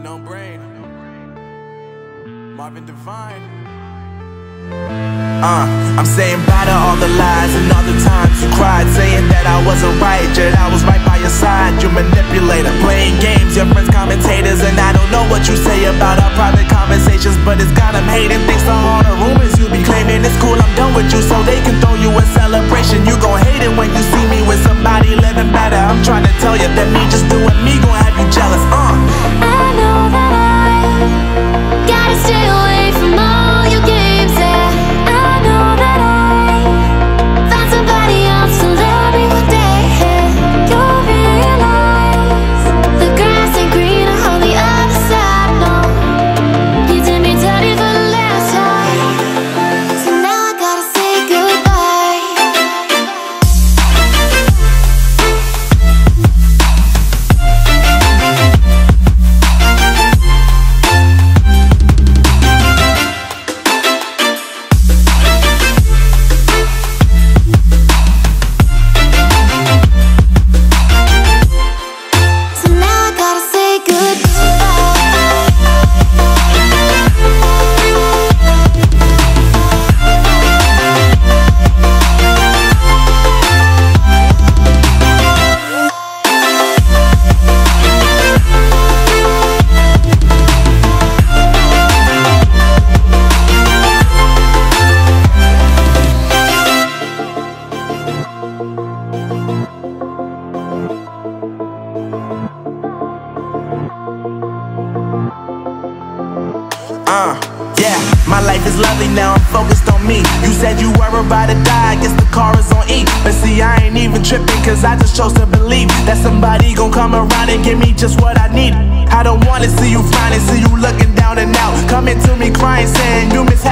No brain. Marvin Divine. I'm saying bye to all the lies and all the times you cried, saying that I wasn't right, yet I was right by your side. You manipulator, playing games, your friends commentators, and I don't know what you say about our private conversations, but it's got them hating. Thanks to all the rumors you be claiming. It's cool, I'm done with you, so they can throw you a celebration. You gon' hate it when you see me with somebody living better. I'm trying to tell you that me just doing me gon' have you jealous. I know that I gotta stay away from all your games, yeah. I know that I found somebody else to love me one day, yeah. You'll realize the grass ain't greener on the other side, no. You did me dirty for the last time, so now I gotta say goodbye. So now I gotta say Yeah, my life is lovely now, I'm focused on me. You said you were about to die, I guess the car is on E. But see, I ain't even tripping, cause I just chose to believe that somebody gon' come around and give me just what I need. I don't wanna see you frowning, see you looking down and out, coming to me crying, saying you miss